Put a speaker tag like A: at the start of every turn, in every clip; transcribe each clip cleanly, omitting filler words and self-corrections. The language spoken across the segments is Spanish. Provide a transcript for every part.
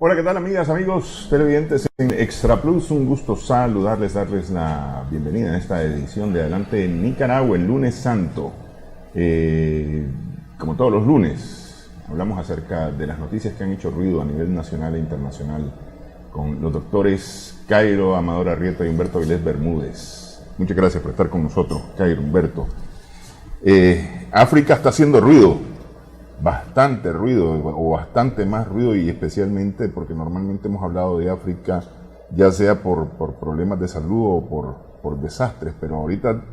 A: Hola, ¿qué tal amigas, amigos televidentes en Extra Plus? Un gusto saludarles, darles la bienvenida a esta edición de Adelante en Nicaragua, el lunes santo. Como todos los lunes, hablamos acerca de las noticias que han hecho ruido a nivel nacional e internacional con los doctores Cairo Amador Arrieta y Humberto Avilés Bermúdez. Muchas gracias por estar con nosotros, Cairo, Humberto. África está haciendo ruido. Bastante ruido, o bastante más ruido, y especialmente porque normalmente hemos hablado de África ya sea por problemas de salud o por desastres, pero ahorita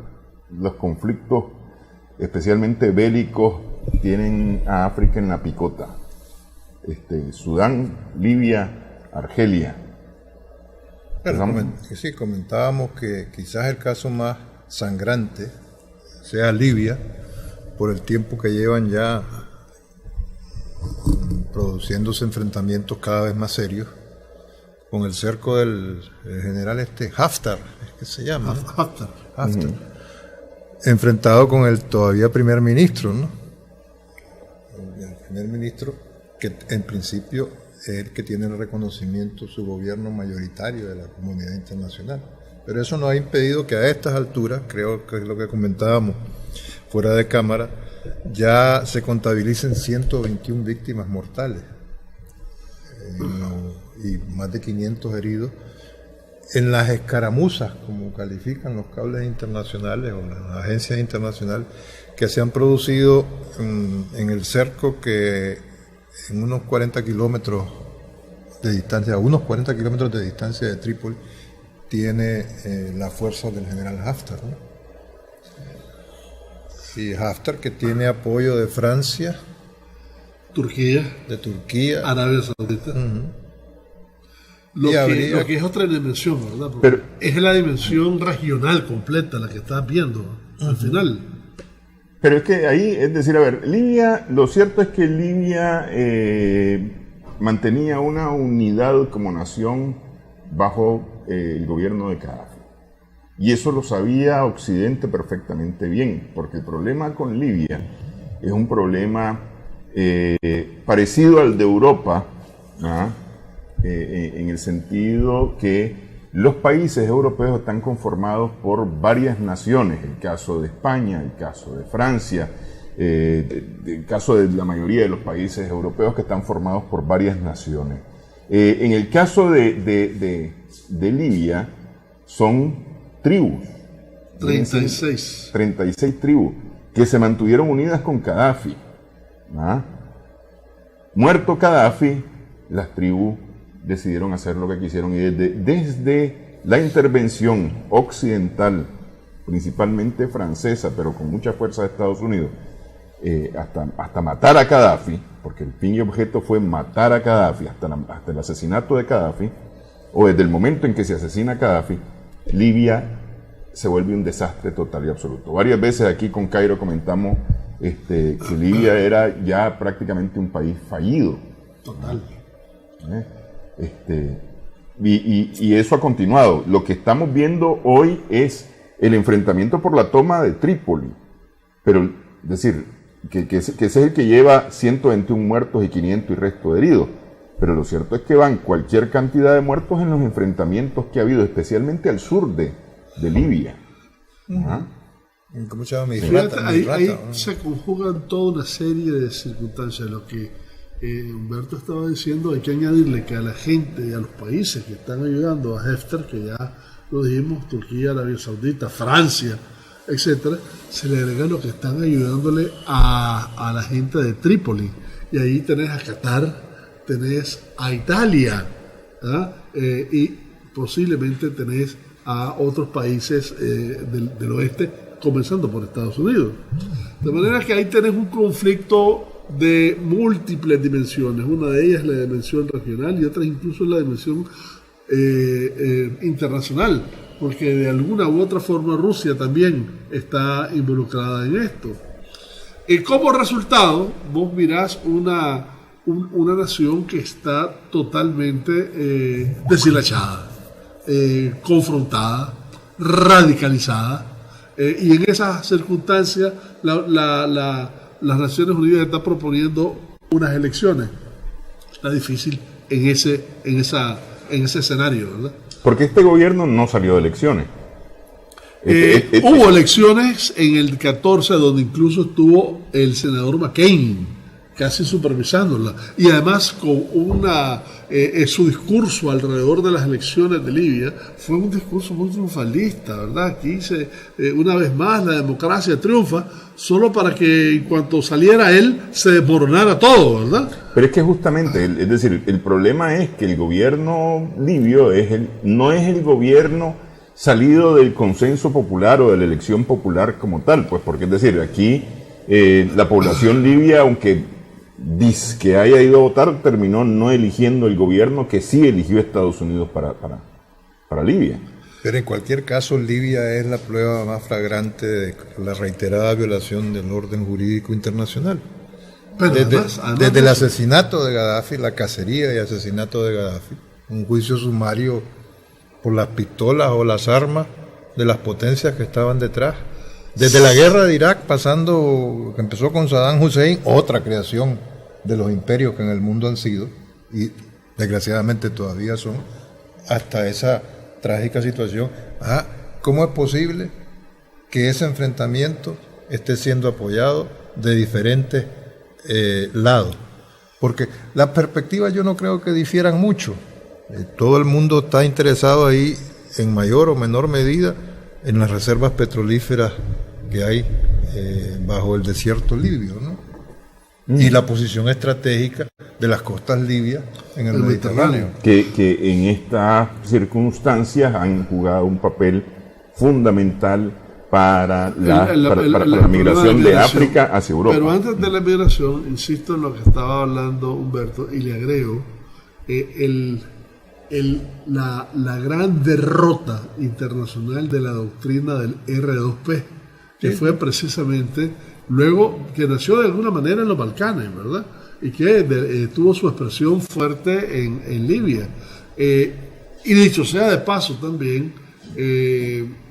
A: los conflictos, especialmente bélicos, tienen a África en la picota. Sudán, Libia, Argelia.
B: Sí, comentábamos que quizás el caso más sangrante sea Libia, por el tiempo que llevan ya produciéndose enfrentamientos cada vez más serios con el cerco del general Haftar, es que se llama, ¿no?
C: Haftar.
B: Enfrentado con el todavía primer ministro, ¿no? El primer ministro que en principio es el que tiene el reconocimiento, su gobierno mayoritario de la comunidad internacional, pero eso no ha impedido que a estas alturas, creo que es lo que comentábamos fuera de cámara, ya se contabilicen 121 víctimas mortales y más de 500 heridos en las escaramuzas, como califican los cables internacionales o las agencias internacionales, que se han producido en el cerco que en unos 40 kilómetros de distancia, a unos 40 kilómetros de distancia de Trípoli, tiene la fuerza del general Haftar, ¿no? Y Haftar, que tiene apoyo de Francia,
C: Turquía, Arabia Saudita. Lo que es otra dimensión, ¿verdad? Pero es la dimensión regional completa la que estás viendo al final.
A: Pero es que ahí, es decir, a ver, Libia, lo cierto es que Libia mantenía una unidad como nación bajo el gobierno de Gaddafi. Y eso lo sabía Occidente perfectamente bien, porque el problema con Libia es un problema parecido al de Europa, en el sentido que los países europeos están conformados por varias naciones, el caso de España, el caso de Francia, el caso de la mayoría de los países europeos que están formados por varias naciones. En el caso de Libia son tribus.
C: 36
A: tribus que se mantuvieron unidas con Gaddafi. Muerto Gaddafi, las tribus decidieron hacer lo que quisieron, y desde la intervención occidental, principalmente francesa, pero con mucha fuerza de Estados Unidos, hasta matar a Gaddafi, porque el fin y objeto fue matar a Gaddafi, hasta el asesinato de Gaddafi, o desde el momento en que se asesina a Gaddafi, Libia se vuelve un desastre total y absoluto. Varias veces aquí con Cairo comentamos que Libia era ya prácticamente un país fallido.
C: Total.
A: Y eso ha continuado. Lo que estamos viendo hoy es el enfrentamiento por la toma de Trípoli. Pero, es decir, que ese es el que lleva 121 muertos y 500 y resto de heridos. Pero lo cierto es que van cualquier cantidad de muertos en los enfrentamientos que ha habido, especialmente al sur de Libia.
B: ¿Cómo se llama?
C: Ahí se conjugan toda una serie de circunstancias. Lo que Humberto estaba diciendo, hay que añadirle que a la gente y a los países que están ayudando a Haftar, que ya lo dijimos, Turquía, Arabia Saudita, Francia, etcétera, se le agrega lo que están ayudándole a la gente de Trípoli. Y ahí tenés a Qatar, tenés a Italia, y posiblemente tenés a otros países del oeste, comenzando por Estados Unidos. De manera que ahí tenés un conflicto de múltiples dimensiones. Una de ellas es la dimensión regional y otra incluso es la dimensión internacional, porque de alguna u otra forma Rusia también está involucrada en esto. Como resultado, vos mirás una nación que está totalmente deshilachada, confrontada, radicalizada, y en esas circunstancias las Naciones Unidas están proponiendo unas elecciones. Está difícil en ese escenario, ¿verdad?
A: Porque este gobierno no salió de elecciones.
C: Hubo elecciones en el 14 donde incluso estuvo el senador McCain casi supervisándola, y además con su discurso alrededor de las elecciones de Libia fue un discurso muy triunfalista, ¿verdad? Aquí una vez más la democracia triunfa, solo para que en cuanto saliera él se desmoronara todo, ¿verdad?
A: Pero es que justamente, es decir, el problema es que el gobierno libio no es el gobierno salido del consenso popular o de la elección popular como tal, pues porque es decir, aquí la población libia, aunque dice que haya ido a votar, terminó no eligiendo el gobierno que sí eligió Estados Unidos para Libia.
B: Pero en cualquier caso, Libia es la prueba más flagrante de la reiterada violación del orden jurídico internacional. Pero desde el asesinato de Gaddafi, la cacería y asesinato de Gaddafi, un juicio sumario por las pistolas o las armas de las potencias que estaban detrás. Desde la guerra de Irak, que empezó con Saddam Hussein, otra creación de los imperios que en el mundo han sido, y desgraciadamente todavía son, hasta esa trágica situación. ¿Cómo es posible que ese enfrentamiento esté siendo apoyado de diferentes lados? Porque las perspectivas yo no creo que difieran mucho. Todo el mundo está interesado ahí, en mayor o menor medida, en las reservas petrolíferas que hay bajo el desierto libio, ¿no? Y la posición estratégica de las costas libias en el Mediterráneo.
A: Que en estas circunstancias han jugado un papel fundamental para la migración de África hacia Europa.
C: Pero antes de la migración, insisto en lo que estaba hablando Humberto, y le agrego, la gran derrota internacional de la doctrina del R2P, que fue precisamente luego que nació de alguna manera en los Balcanes, ¿verdad? Y que tuvo su expresión fuerte en Libia. Y dicho sea de paso también,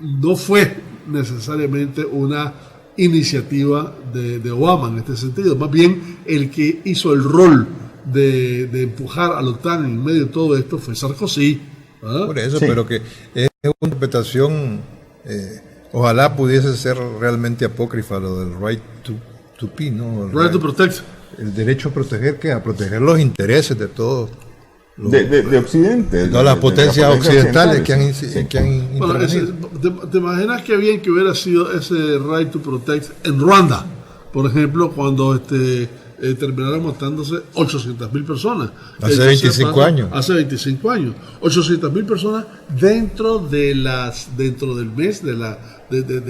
C: no fue necesariamente una iniciativa de Obama en este sentido, más bien el que hizo el rol de empujar a la OTAN en medio de todo esto fue Sarkozy. ¿Ah?
B: Por eso, sí. Pero que es una interpretación, ojalá pudiese ser realmente apócrifa lo del right to be, ¿no?
C: Right to protect.
B: El derecho a proteger, ¿qué? A proteger los intereses de todos.
A: De Occidente.
B: Todas las potencias occidentales que han intervenido.
C: ¿Te imaginas qué bien que hubiera sido ese right to protect en Ruanda? Por ejemplo, cuando terminaron matándose 800.000 personas.
B: Hace 25 años.
C: Hace 25 años. 800.000 personas dentro del mes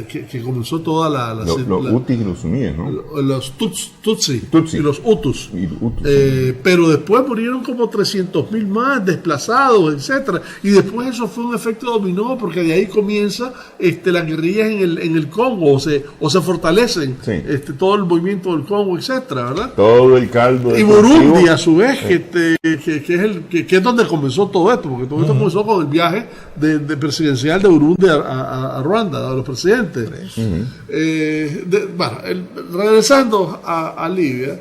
C: que comenzó toda
A: los Hutus y los suníes, ¿no?
C: Los Tutsi y los Hutus. Pero después murieron como 300.000 más desplazados, etcétera. Y después eso fue un efecto dominó, porque de ahí comienza las guerrillas en el Congo, o se fortalecen, sí. Todo el movimiento del Congo, etcétera, ¿verdad?
A: Todo el caldo.
C: Y Burundi, a su vez, que es donde comenzó todo esto, porque todo esto comenzó con el viaje de presidencial de Burundi a Ruanda, a los presidentes. Regresando a Libia,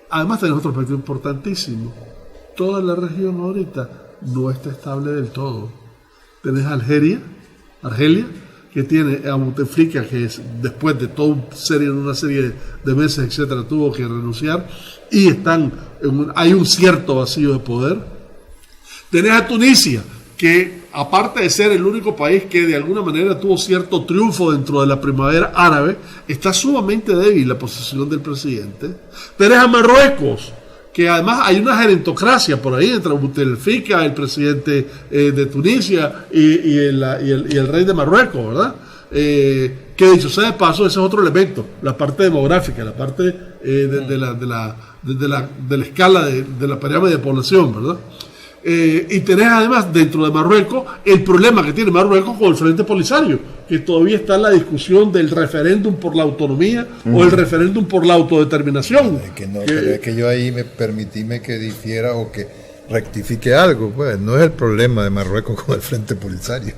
C: además tenemos otro aspecto importantísimo. Toda la región ahorita no está estable del todo. Tenés Argelia, que tiene a Bouteflika, que después de toda una serie de meses, etcétera, tuvo que renunciar, y hay un cierto vacío de poder. Tenés a Tunisia, que aparte de ser el único país que de alguna manera tuvo cierto triunfo dentro de la primavera árabe, está sumamente débil la posición del presidente. Tenés a Marruecos, que además hay una gerentocracia por ahí entre Bouteflika, el presidente de Tunisia, y el rey de Marruecos, ¿verdad? Que dicho sea de paso, ese es otro elemento, la parte demográfica, la parte de la escala de la pirámide de población, ¿verdad? Y tenés además dentro de Marruecos el problema que tiene Marruecos con el Frente Polisario, que todavía está en la discusión del referéndum por la autonomía o el referéndum por la autodeterminación.
B: Es que yo ahí permitíme que difiera o que rectifique algo, pues no es el problema de Marruecos con el Frente Polisario.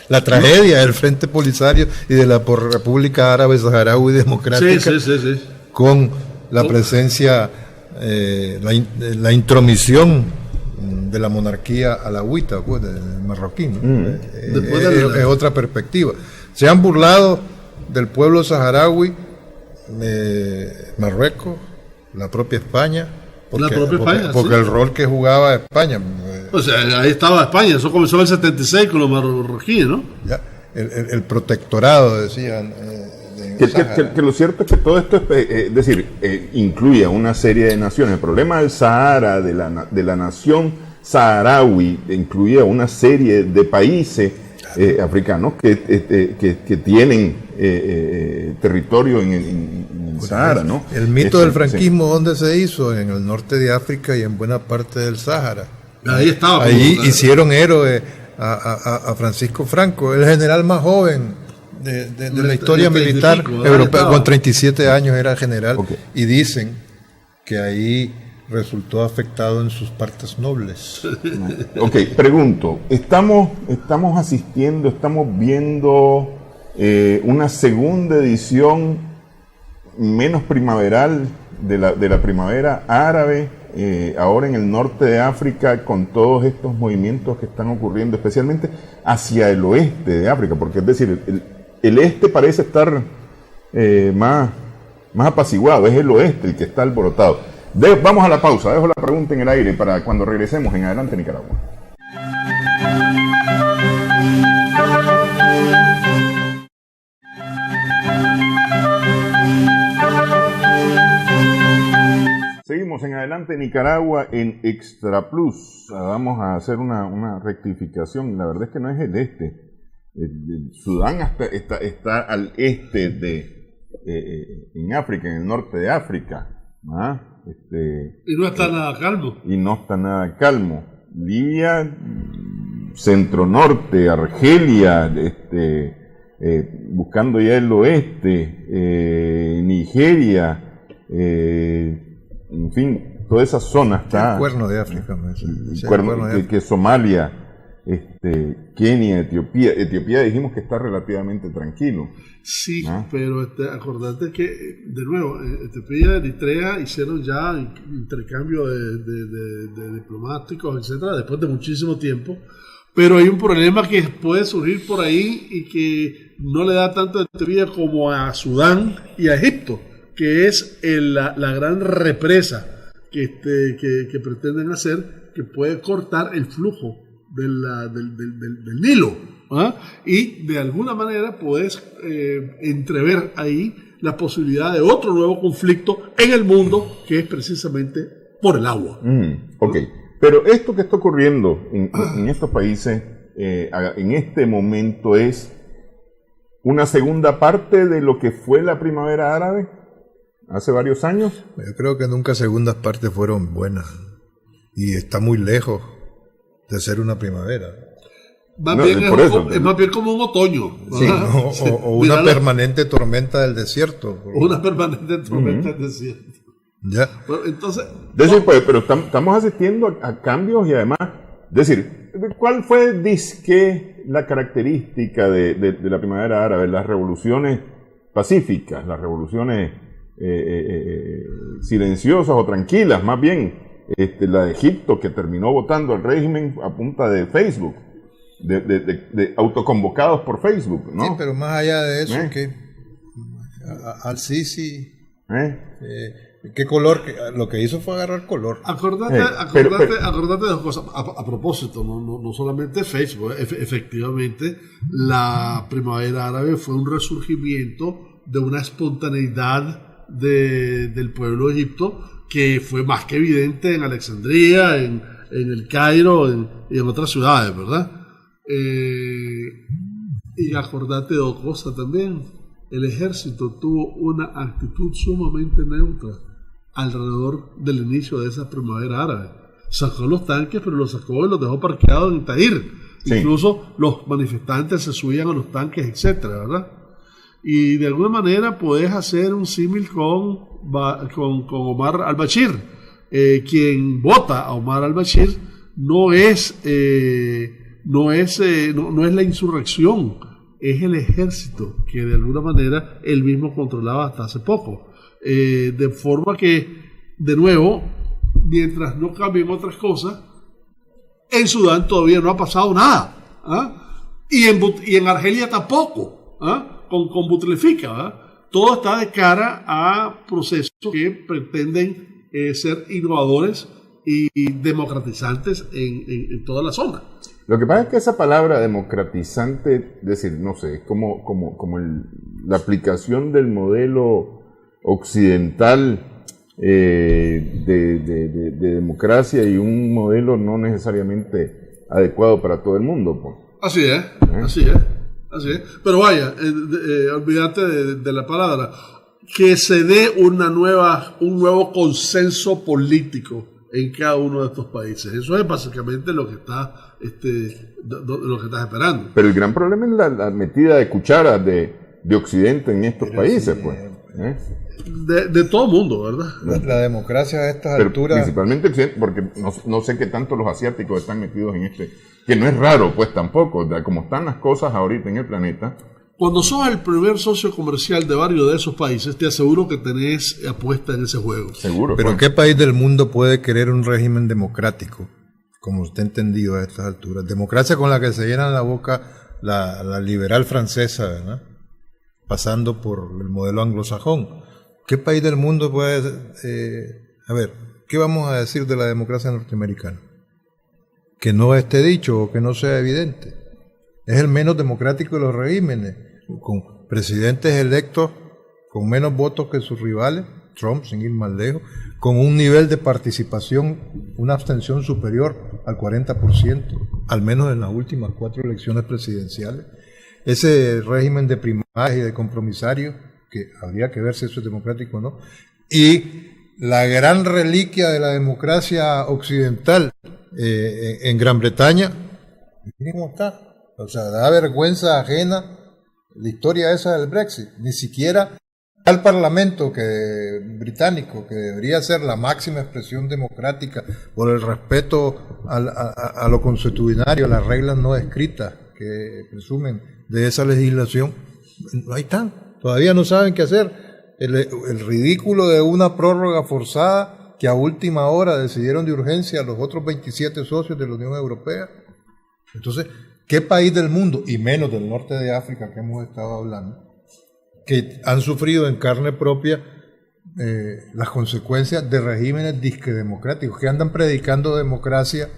B: La tragedia del Frente Polisario y de la República Árabe Saharaui Democrática,
C: sí.
B: con la presencia la intromisión de la monarquía alawita, pues, del marroquí, ¿no? Es otra perspectiva. Se han burlado del pueblo saharaui, Marruecos, la propia España, porque el rol que jugaba España.
C: O sea, ahí estaba España, eso comenzó en el 76 con los marroquíes, ¿no?
B: Ya, el protectorado, decían.
A: Que lo cierto es que todo esto es decir, incluye a una serie de naciones. El problema del Sahara, de la nación saharaui, incluye a una serie de países africanos que tienen territorio en el Sahara, ¿no?
B: El mito del franquismo, ¿dónde se hizo? En el norte de África y en buena parte del Sahara.
C: Ahí estaba.
B: Ahí hicieron héroe a Francisco Franco, el general más joven de la historia militar europea, con 37 años era general, y dicen que ahí resultó afectado en sus partes nobles.
A: Ok, pregunto, estamos viendo una segunda edición menos primaveral de la primavera árabe, ahora en el norte de África, con todos estos movimientos que están ocurriendo, especialmente hacia el oeste de África, porque es decir, el este parece estar más apaciguado, es el oeste el que está alborotado. Vamos a la pausa, dejo la pregunta en el aire para cuando regresemos en Adelante Nicaragua. Seguimos en Adelante Nicaragua en Extra Plus. Vamos a hacer una rectificación. La verdad es que no es el este. El Sudán está al este en África, en el norte de África.
C: Y no está nada calmo. Libia,
A: centro norte, Argelia, buscando ya el oeste, Nigeria, en fin, toda esa zona está.
B: El cuerno de África,
A: que Somalia, Kenia, Etiopía dijimos que está relativamente tranquilo.
C: Sí, pero acordate que, de nuevo, Etiopía y Eritrea hicieron ya intercambio de diplomáticos, etcétera, después de muchísimo tiempo, pero hay un problema que puede surgir por ahí y que no le da tanto a Etiopía como a Sudán y a Egipto, que es la gran represa que pretenden hacer, que puede cortar el flujo del Nilo, y de alguna manera puedes entrever ahí la posibilidad de otro nuevo conflicto en el mundo, que es precisamente por el agua.
A: Ok, pero esto que está ocurriendo en estos países en este momento es una segunda parte de lo que fue la primavera árabe hace varios años.
B: Yo creo que nunca segundas partes fueron buenas y está muy lejos de ser una primavera.
C: Es más bien como un otoño.
B: Sí, o una permanente tormenta del desierto.
C: Una permanente tormenta del desierto.
B: Ya.
C: Pero, entonces,
A: pero estamos asistiendo a cambios y además, ¿cuál fue la característica de la primavera árabe? Las revoluciones pacíficas, las revoluciones silenciosas o tranquilas, más bien. La de Egipto, que terminó votando al régimen a punta de Facebook, de autoconvocados por Facebook, ¿no?
B: Sí, pero más allá de eso, que Al-Sisi, ¿qué color? Lo que hizo fue agarrar color.
C: Acordate de dos cosas. A propósito, no solamente Facebook, efectivamente, la primavera árabe fue un resurgimiento de una espontaneidad del pueblo de Egipto, que fue más que evidente en Alejandría, en el Cairo y en otras ciudades, ¿verdad? Y acordate de otra cosa también. El ejército tuvo una actitud sumamente neutra alrededor del inicio de esa primavera árabe. Sacó los tanques, pero los sacó y los dejó parqueados en Tahrir. Sí. Incluso los manifestantes se subían a los tanques, etcétera, ¿verdad? Y de alguna manera puedes hacer un símil con Omar al-Bashir. Quien vota a Omar al-Bashir no es la insurrección, es el ejército que de alguna manera él mismo controlaba hasta hace poco. De forma que de nuevo, mientras no cambien otras cosas, en Sudán todavía no ha pasado nada. Y en Argelia tampoco, con Bouteflika. Todo está de cara a procesos que pretenden ser innovadores y democratizantes en toda la zona.
A: Lo que pasa es que esa palabra democratizante, es decir, no sé, es como la aplicación del modelo occidental de democracia y un modelo no necesariamente adecuado para todo el mundo. Pues.
C: Así es, así es. Pero vaya, olvídate de la palabra, que se dé un nuevo consenso político en cada uno de estos países. Eso es básicamente lo que estás esperando.
A: Pero el gran problema es la metida de cucharas de Occidente en estos países,
B: sí,
A: pues.
C: De todo el mundo, ¿verdad?
B: La democracia a estas
A: Pero
B: alturas...
A: principalmente Occidente, porque no sé qué tanto los asiáticos están metidos en que no es raro, pues tampoco, como están las cosas ahorita en el planeta.
C: Cuando sos el primer socio comercial de varios de esos países, te aseguro que tenés apuesta en ese juego.
A: Seguro.
B: Pero
A: pues.
B: ¿qué país del mundo puede querer un régimen democrático, como usted ha entendido a estas alturas? Democracia con la que se llena la boca la liberal francesa, ¿verdad? Pasando por el modelo anglosajón. ¿Qué país del mundo puede... a ver, ¿qué vamos a decir de la democracia norteamericana? Que no esté dicho o que no sea evidente. Es el menos democrático de los regímenes, con presidentes electos con menos votos que sus rivales, Trump sin ir más lejos, con un nivel de participación, una abstención superior al 40%, al menos en las últimas 4 elecciones presidenciales. Ese régimen de primarias y de compromisarios, que habría que ver si eso es democrático o no, y la gran reliquia de la democracia occidental en Gran Bretaña, miren cómo está. O sea, da vergüenza ajena la historia esa del Brexit. Ni siquiera al Parlamento británico, que debería ser la máxima expresión democrática por el respeto a lo consuetudinario, a las reglas no escritas que presumen de esa legislación, ahí están. Todavía no saben qué hacer. El ridículo de una prórroga forzada que a última hora decidieron de urgencia los otros 27 socios de la Unión Europea. Entonces, ¿qué país del mundo, y menos del norte de África que hemos estado hablando, que han sufrido en carne propia las consecuencias de regímenes disque democráticos, que andan predicando democracia,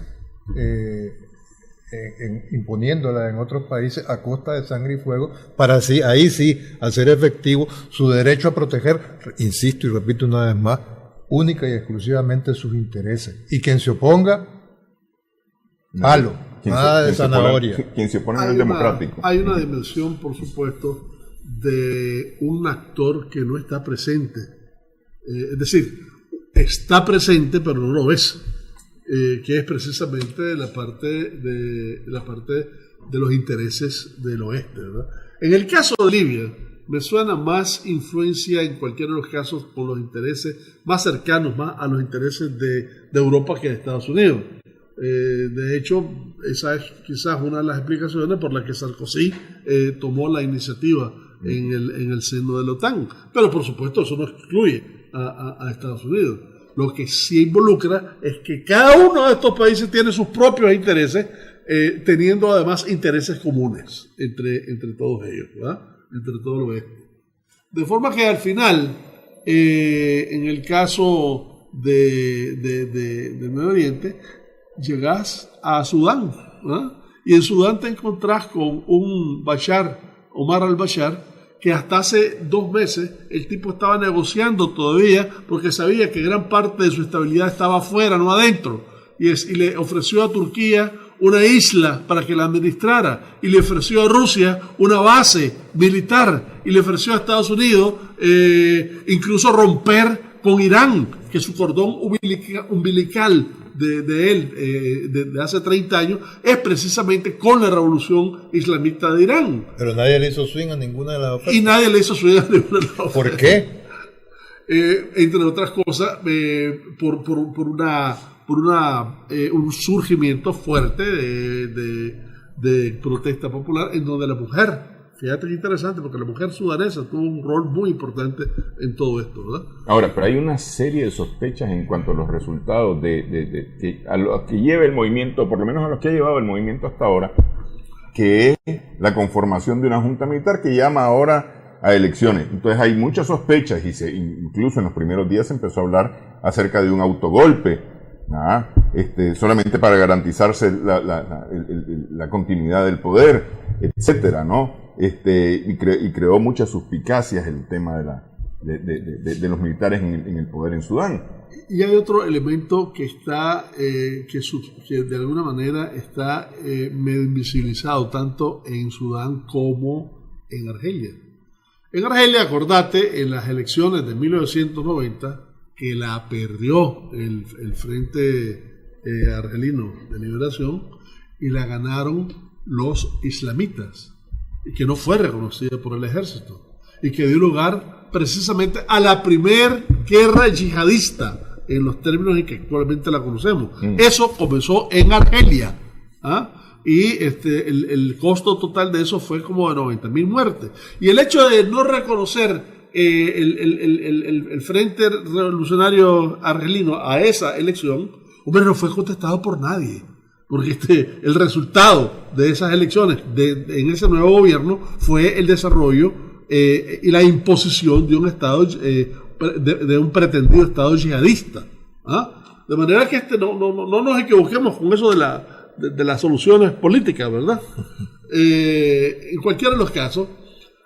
B: imponiéndola en otros países a costa de sangre y fuego, para así, ahí sí, hacer efectivo su derecho a proteger, insisto y repito una vez más, única y exclusivamente sus intereses? Y quien se oponga, palo. Nada de zanahoria.
A: Quien se opone al democrático.
C: Hay una dimensión, por supuesto, de un actor que no está presente. Es decir, está presente, pero no lo ves. Que es precisamente la parte de los intereses del oeste, ¿verdad? En el caso de Libia, me suena más influencia en cualquiera de los casos con los intereses más cercanos más a los intereses de Europa que de Estados Unidos. De hecho, esa es quizás una de las explicaciones por las que Sarkozy tomó la iniciativa en el seno de la OTAN. Pero por supuesto eso no excluye a Estados Unidos. Lo que sí involucra es que cada uno de estos países tiene sus propios intereses, teniendo además intereses comunes entre todos ellos, ¿verdad? Entre todos los estos. De forma que al final, en el caso del Medio Oriente, llegás a Sudán, ¿verdad? Y en Sudán te encontrás con un Omar al-Bashar, que hasta hace 2 meses el tipo estaba negociando todavía porque sabía que gran parte de su estabilidad estaba afuera, no adentro. Y le ofreció a Turquía una isla para que la administrara, y le ofreció a Rusia una base militar, y le ofreció a Estados Unidos incluso romper con Irán, que su cordón umbilical de él de hace 30 años es precisamente con la revolución islamista de Irán.
B: Pero nadie le hizo swing a ninguna de las ofertas.
C: Y nadie le hizo swing a ninguna de las ofertas.
B: ¿Por qué?
C: Entre otras cosas, por un surgimiento fuerte de protesta popular en donde la mujer Fíjate qué interesante, porque la mujer sudanesa tuvo un rol muy importante en todo esto, ¿verdad?
A: Ahora, pero hay una serie de sospechas en cuanto a los resultados a los que lleva el movimiento, por lo menos a los que ha llevado el movimiento hasta ahora, que es la conformación de una junta militar que llama ahora a elecciones. Entonces hay muchas sospechas y incluso en los primeros días se empezó a hablar acerca de un autogolpe, solamente para garantizarse la continuidad del poder, etcétera, ¿no? Y creó muchas suspicacias el tema de los militares en el poder en Sudán.
C: Y hay otro elemento que está, que de alguna manera está medio invisibilizado tanto en Sudán como en Argelia. En Argelia, acordate, en las elecciones de 1990, que la perdió el Frente Argelino de Liberación y la ganaron los islamitas, y que no fue reconocida por el ejército, y que dio lugar precisamente a la primer guerra yihadista, en los términos en que actualmente la conocemos. Eso comenzó en Argelia, y el costo total de eso fue como de 90.000 muertes. Y el hecho de no reconocer el Frente Revolucionario Argelino a esa elección, hombre, no fue contestado por nadie. Porque el resultado de esas elecciones, en ese nuevo gobierno, fue el desarrollo y la imposición de un Estado, de un pretendido Estado yihadista. De manera que no nos equivoquemos con eso de las soluciones políticas, ¿verdad? En cualquiera de los casos,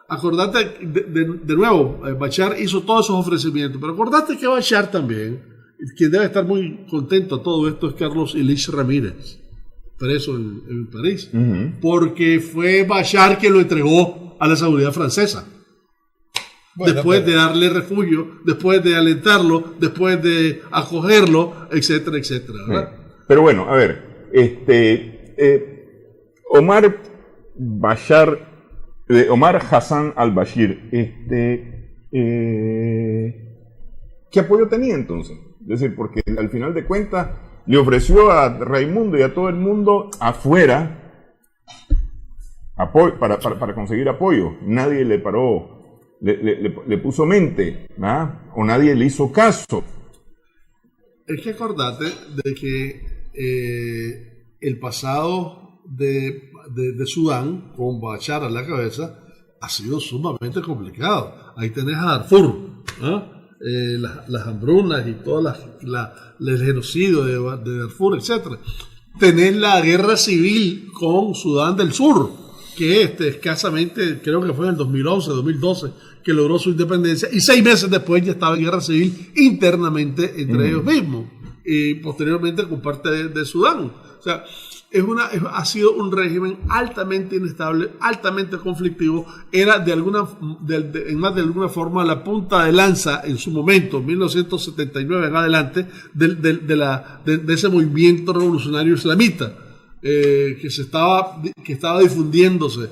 C: acordate, de nuevo, Bashar hizo todos esos ofrecimientos, pero acordate que Bashar también, quien debe estar muy contento a todo esto, es Carlos Ilich Ramírez, preso en París, porque fue Bashar quien lo entregó a la seguridad francesa. Bueno, después de darle refugio, después de alentarlo, después de acogerlo, etcétera, etcétera, ¿verdad?
A: Pero bueno, a ver, Omar Hassan al-Bashir, ¿qué apoyo tenía entonces? Es decir, porque al final de cuentas le ofreció a Raimundo y a todo el mundo afuera para conseguir apoyo. Nadie le paró, le puso mente, o nadie le hizo caso.
C: Es que acordate de que el pasado de Sudán, con Bashar a la cabeza, ha sido sumamente complicado. Ahí tenés a Darfur, las hambrunas y todo el genocidio de Darfur, etc. Tenés la guerra civil con Sudán del Sur, que escasamente, creo que fue en el 2011, 2012, que logró su independencia, y 6 meses después ya estaba en guerra civil internamente entre ellos mismos, y posteriormente con parte de Sudán. O sea, ha sido un régimen altamente inestable, altamente conflictivo. Era en más de alguna forma la punta de lanza en su momento, 1979 en adelante, de ese movimiento revolucionario islamita que estaba difundiéndose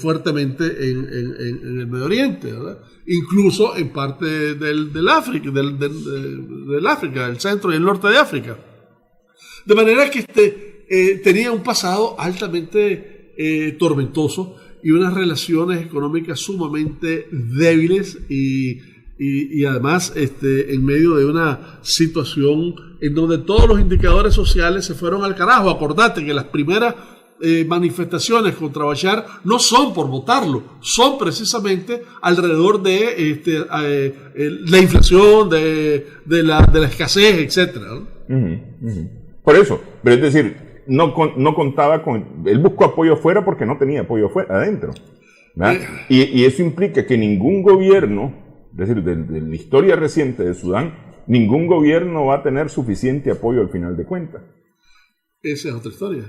C: fuertemente en el Medio Oriente, ¿verdad? Incluso en parte del África, del centro y el norte de África. De manera que tenía un pasado altamente tormentoso y unas relaciones económicas sumamente débiles y además en medio de una situación en donde todos los indicadores sociales se fueron al carajo. Acordate que las primeras manifestaciones contra Bashar no son por votarlo, son precisamente alrededor de la inflación, de la escasez, etc.
A: Por eso, pero es decir, no contaba con... Él buscó apoyo afuera porque no tenía apoyo adentro. Y eso implica que ningún gobierno, es decir, de la historia reciente de Sudán, ningún gobierno va a tener suficiente apoyo al final de cuentas.
C: Esa es otra historia.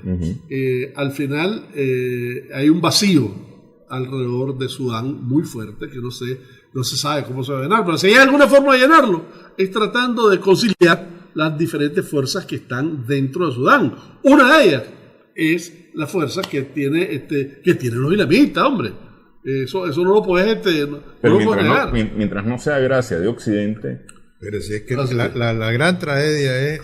C: Al final hay un vacío alrededor de Sudán muy fuerte que no se sabe cómo se va a llenar, pero si hay alguna forma de llenarlo es tratando de conciliar las diferentes fuerzas que están dentro de Sudán. Una de ellas es la fuerza que tiene los islamistas, hombre. Eso no lo puedes
A: pero mientras no sea gracia de Occidente.
B: Pero si es que la gran tragedia es,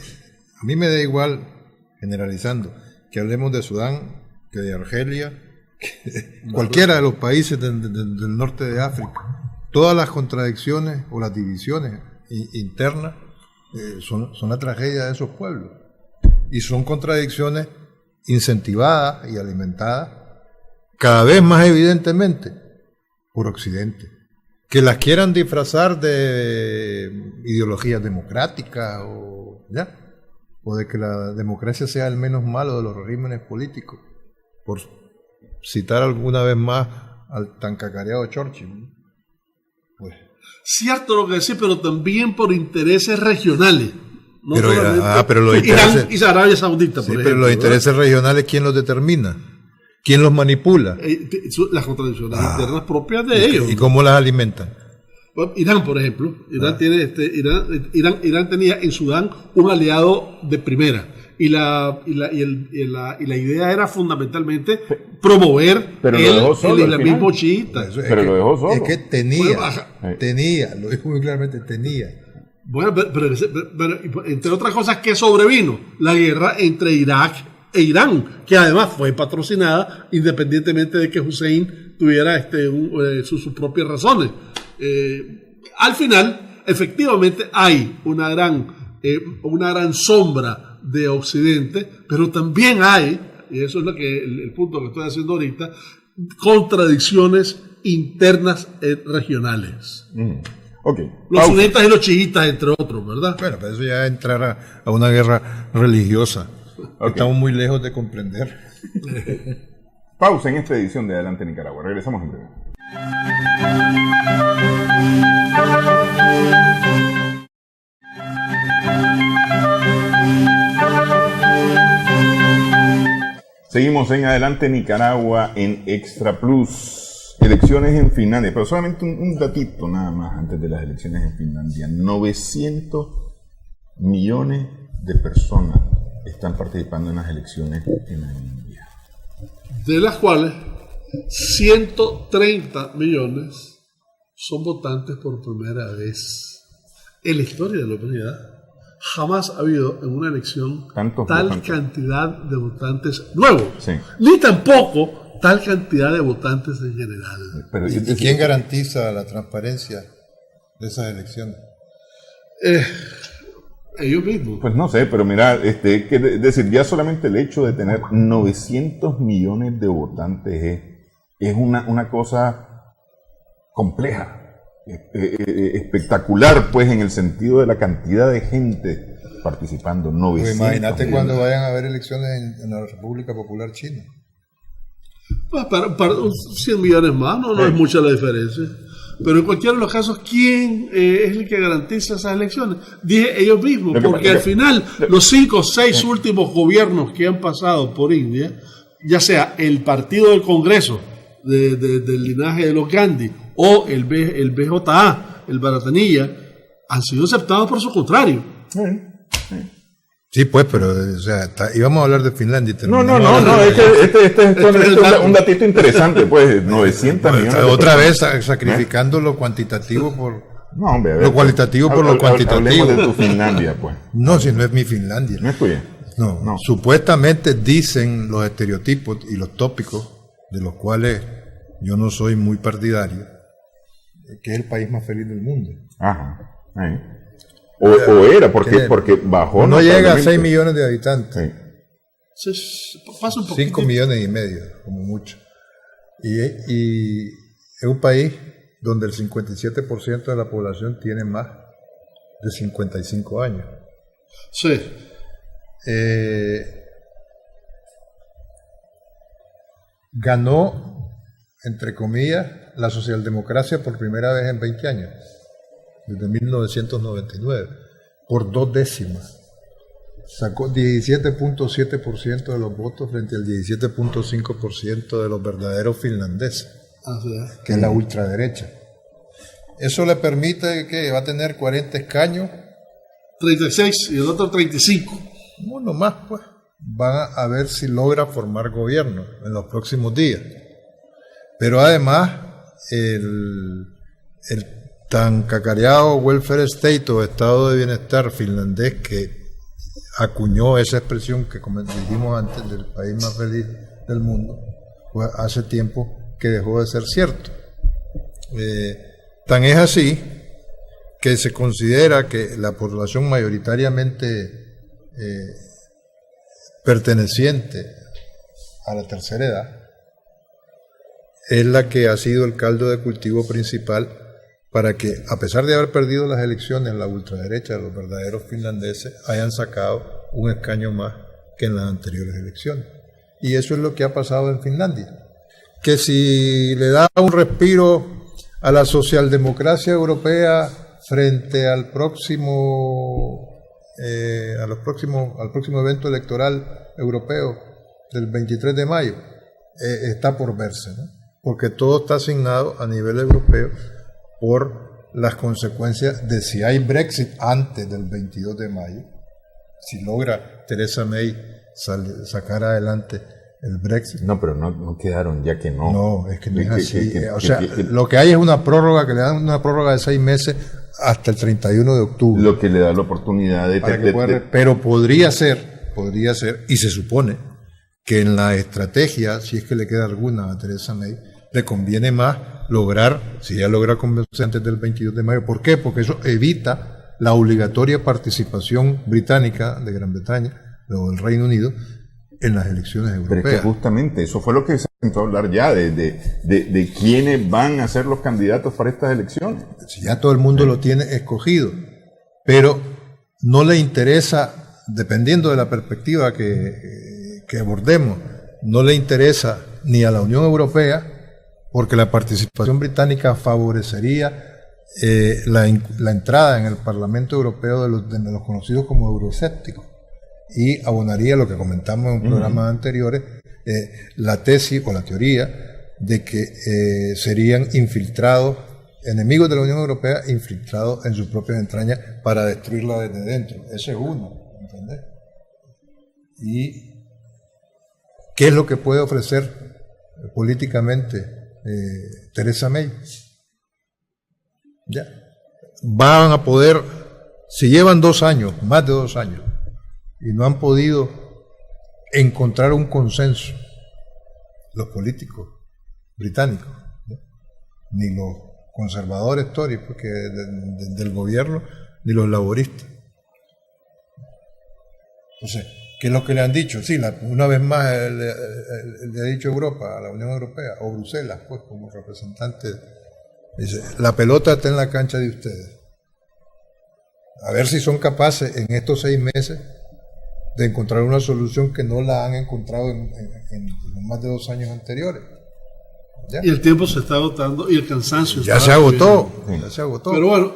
B: a mí me da igual, generalizando, que hablemos de Sudán, que de Argelia, cualquiera de los países del norte de África, todas las contradicciones o las divisiones internas son la tragedia de esos pueblos. Y son contradicciones incentivadas y alimentadas cada vez más evidentemente por Occidente. Que las quieran disfrazar de ideologías democráticas o de que la democracia sea el menos malo de los regímenes políticos, por citar alguna vez más al tan cacareado Churchill. Pues.
C: Cierto lo que decís, pero también por intereses regionales. No
B: pero los intereses,
C: Irán y Arabia Saudita, por ejemplo.
B: Pero los intereses regionales, ¿quién los determina? ¿Quién los manipula?
C: Las contradicciones internas propias de ellos.
B: ¿Y cómo las alimentan?
C: Irán, por ejemplo, Irán tenía en Sudán un aliado de primera y la idea era fundamentalmente promover el islamismo chiita.
A: Pero lo dejó solo.
B: Es que tenía, lo dijo muy claramente, tenía.
C: Bueno, pero entre otras cosas, ¿qué sobrevino? La guerra entre Irak e Irán, que además fue patrocinada independientemente de que Hussein tuviera sus propias razones. Al final, efectivamente, hay una gran sombra de Occidente, pero también hay, y eso es el punto que estoy haciendo ahorita, contradicciones internas regionales.
A: Okay.
C: Los sunitas y los chiitas, entre otros, ¿verdad?
B: Bueno, pero eso ya entrará a una guerra religiosa. Okay. Estamos muy lejos de comprender.
A: Pausa en esta edición de Adelante Nicaragua. Regresamos en breve. Seguimos en Adelante Nicaragua en Extra Plus. Elecciones en Finlandia, pero solamente un datito nada más antes de las elecciones en Finlandia. 900 millones de personas están participando en las elecciones en la India.
C: De las cuales 130 millones son votantes por primera vez. En la historia de la humanidad jamás ha habido en una elección tal cantidad de votantes nuevos, sí, ni tampoco tal cantidad de votantes en general.
B: Pero, ¿y quién garantiza la transparencia de esas elecciones?
C: Ellos mismos.
A: Pues no sé, pero mira, es decir, ya solamente el hecho de tener 900 millones de votantes es una cosa compleja, espectacular, pues, en el sentido de la cantidad de gente participando. 900
B: pues imagínate
A: millones.
B: Cuando vayan a haber elecciones en la República Popular China.
C: Pues para 100 millones más no es mucha la diferencia. Pero en cualquiera de los casos, ¿quién es el que garantiza esas elecciones? Dije ellos mismos, porque al final los 5 o 6 últimos gobiernos que han pasado por India, ya sea el partido del Congreso del linaje de los Gandhi o el BJA, el Baratanilla, han sido aceptados por su contrario.
B: Sí, pues, pero, o sea, íbamos a hablar de Finlandia.
A: No, es que este es un datito interesante, pues, 900 millones.
B: Otra vez sacrificando lo cuantitativo por... No, hombre, lo cualitativo por lo cuantitativo.
A: Hablemos de tu Finlandia, pues.
B: No, si no es mi Finlandia.
A: No es tuya.
B: No. Supuestamente dicen los estereotipos y los tópicos, de los cuales yo no soy muy partidario, que es el país más feliz del mundo.
A: Ajá, ahí. O era, porque bajó.
B: No llega a 6 millones de habitantes.
C: Sí. Pasa un
B: 5 millones y medio, como mucho. Y es un país donde el 57% de la población tiene más de 55 años.
C: Sí.
B: Ganó, entre comillas, la socialdemocracia por primera vez en 20 años. Desde 1999, por 2 décimas. Sacó 17.7% de los votos frente al 17.5% de los verdaderos finlandeses, que es la ultraderecha. Eso le permite que va a tener 40 escaños.
C: 36 y el otro 35.
B: Uno más, pues. Van a ver si logra formar gobierno en los próximos días. Pero además, el tan cacareado welfare state o estado de bienestar finlandés que acuñó esa expresión que, como dijimos antes, del país más feliz del mundo, pues hace tiempo que dejó de ser cierto. Tan es así que se considera que la población mayoritariamente perteneciente a la tercera edad es la que ha sido el caldo de cultivo principal para que, a pesar de haber perdido las elecciones, la ultraderecha, los verdaderos finlandeses, hayan sacado un escaño más que en las anteriores elecciones. Y eso es lo que ha pasado en Finlandia. Que si le da un respiro a la socialdemocracia europea frente al próximo evento electoral europeo del 23 de mayo, está por verse, ¿no? Porque todo está asignado a nivel europeo por las consecuencias de si hay Brexit antes del 22 de mayo, si logra Theresa May sacar adelante el Brexit.
A: No, pero no quedaron, ya que no.
B: No, es que no es así. Lo que hay es una prórroga, que le dan una prórroga de 6 meses hasta el 31 de octubre.
A: Lo que le da la oportunidad de...
B: Pero podría ser, y se supone que en la estrategia, si es que le queda alguna a Theresa May, le conviene más lograr, si ella logra convencer antes del 22 de mayo. ¿Por qué? Porque eso evita la obligatoria participación británica de Gran Bretaña o del Reino Unido en las elecciones europeas.
A: Pero es que justamente eso fue lo que se intentó hablar ya, de quiénes van a ser los candidatos para estas elecciones.
B: Si ya todo el mundo lo tiene escogido, pero no le interesa, dependiendo de la perspectiva que abordemos, no le interesa ni a la Unión Europea, porque la participación británica favorecería la entrada en el Parlamento Europeo de los conocidos como euroescépticos, y abonaría lo que comentamos en programas anteriores, la tesis o la teoría de que serían infiltrados, enemigos de la Unión Europea, infiltrados en sus propias entrañas para destruirla desde dentro. Ese es uno, ¿entendés? ¿Y qué es lo que puede ofrecer políticamente Theresa May? Ya van a poder, si llevan 2 años, más de 2 años, y no han podido encontrar un consenso los políticos británicos, ¿no? Ni los conservadores Tories, porque del gobierno, ni los laboristas. Entonces, ¿qué es lo que le han dicho? Sí, una vez más le ha dicho Europa, a la Unión Europea, o Bruselas, pues, como representante, dice, la pelota está en la cancha de ustedes. A ver si son capaces en estos 6 meses de encontrar una solución que no la han encontrado en los más de 2 años anteriores. ¿Ya?
C: Y el tiempo se está agotando y el cansancio
B: ya se agotó. Ya se agotó.
C: Pero bueno,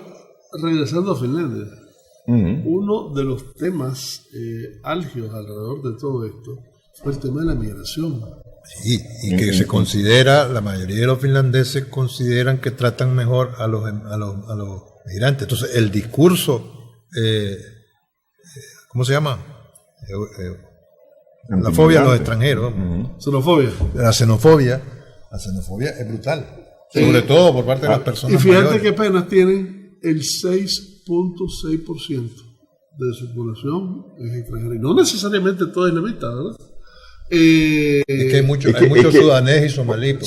C: regresando a Finlandia, uno de los temas álgidos alrededor de todo esto fue el tema de la migración.
B: Sí, y que se considera, la mayoría de los finlandeses consideran que tratan mejor a los migrantes. Entonces, el discurso, ¿cómo se llama? La fobia a los extranjeros.
C: Xenofobia.
B: La xenofobia es brutal. Sobre todo por parte de las personas
C: mayores. Y fíjate
B: mayores.
C: que apenas tienen el 6.6% de su población es extranjera. Y no necesariamente todo es la mitad, ¿verdad?
B: Es que hay muchos sudanés y somalíes.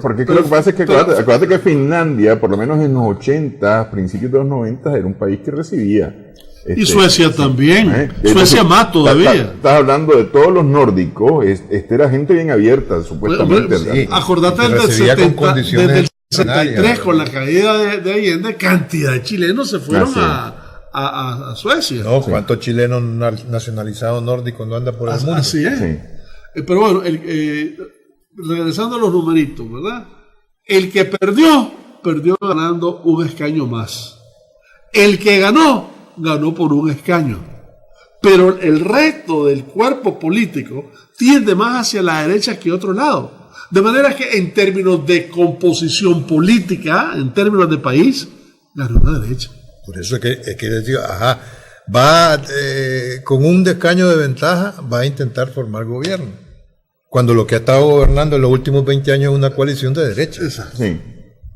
A: Porque lo que pasa es que acuérdate que Finlandia, por lo menos en los 80, principios de los 90, era un país que recibía.
C: Y Suecia también. Suecia más todavía.
A: Estás hablando de todos los nórdicos. Era gente bien abierta, supuestamente.
C: Sí, acordate del 73 con la caída de Allende, cantidad de chilenos se fueron a Suecia.
B: No, ¿cuántos chilenos nacionalizados nórdicos no andan por el mundo?
C: Así es. Sí. Pero bueno, regresando a los numeritos, ¿verdad? El que perdió ganando un escaño más. El que ganó por un escaño. Pero el resto del cuerpo político tiende más hacia la derecha que otro lado. De manera que en términos de composición política, en términos de país, ganó la derecha.
B: Por eso es que decir, va con un escaño de ventaja, va a intentar formar gobierno. Cuando lo que ha estado gobernando en los últimos 20 años es una coalición de derecha.
C: Exacto.
A: Sí.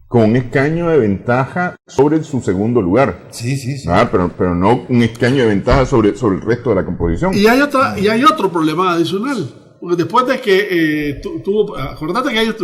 A: Con un escaño de ventaja sobre su segundo lugar.
B: Sí.
A: Pero no un escaño de ventaja sobre el resto de la composición.
C: Y hay otro problema adicional. Porque después de que acordate que ellos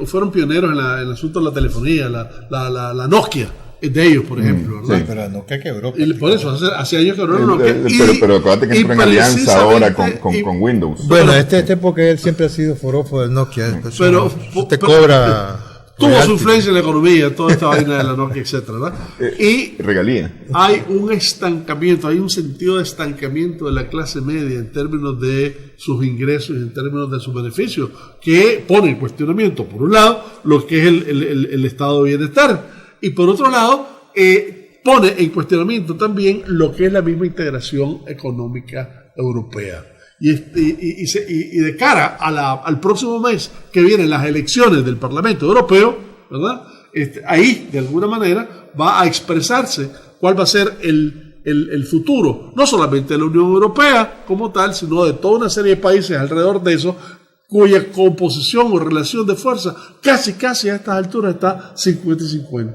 C: fueron pioneros en el asunto de la telefonía, la Nokia, de ellos, por ejemplo, ¿verdad?
B: Sí, pero Nokia quebró.
C: Y por eso, hace años quebró Nokia.
A: Pero acuérdate que entró en alianza ahora con Windows.
B: Bueno, porque él siempre ha sido forofo del Nokia.
C: Pero
B: te cobra...
C: Tuvo su influencia en la economía, toda esta vaina de la Nokia, etcétera, ¿verdad? Y
A: regalía.
C: Hay un estancamiento, hay un sentido de estancamiento de la clase media en términos de sus ingresos y en términos de sus beneficios, que pone en cuestionamiento, por un lado, lo que es el estado de bienestar, y por otro lado, pone en cuestionamiento también lo que es la misma integración económica europea. Y de cara al próximo mes que vienen las elecciones del Parlamento Europeo, ¿verdad? Ahí, de alguna manera, va a expresarse cuál va a ser el futuro, no solamente de la Unión Europea como tal, sino de toda una serie de países alrededor de eso, cuya composición o relación de fuerza casi a estas alturas está 50-50.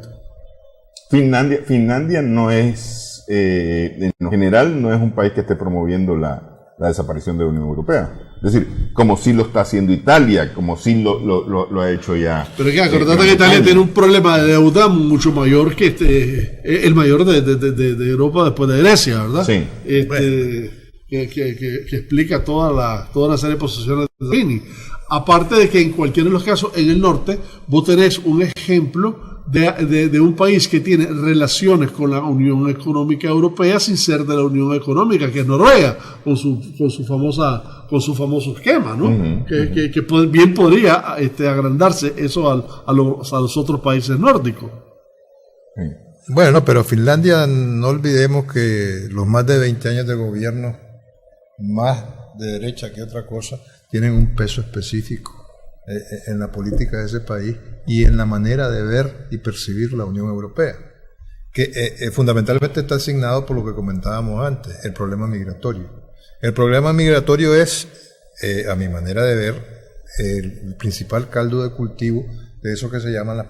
A: Finlandia no es, en general, no es un país que esté promoviendo la desaparición de la Unión Europea. Es decir, como sí lo está haciendo Italia, como sí lo ha hecho ya.
C: Pero es que acordate que Italia tiene un problema de deuda mucho mayor que el mayor de Europa después de Grecia, ¿verdad?
A: Sí.
C: Que explica toda una serie de posiciones de Salvini. Aparte de que en cualquiera de los casos, en el norte, vos tenés un ejemplo de un país que tiene relaciones con la Unión Económica Europea sin ser de la Unión Económica, que es Noruega, con su famoso esquema, ¿no? Que bien podría agrandarse eso a los otros países nórdicos.
B: Bueno, pero Finlandia, no olvidemos que los más de 20 años de gobierno, más de derecha que otra cosa, tienen un peso específico en la política de ese país y en la manera de ver y percibir la Unión Europea, que fundamentalmente está asignado por lo que comentábamos antes, el problema migratorio. El problema migratorio es, a mi manera de ver, el principal caldo de cultivo de eso que se llaman las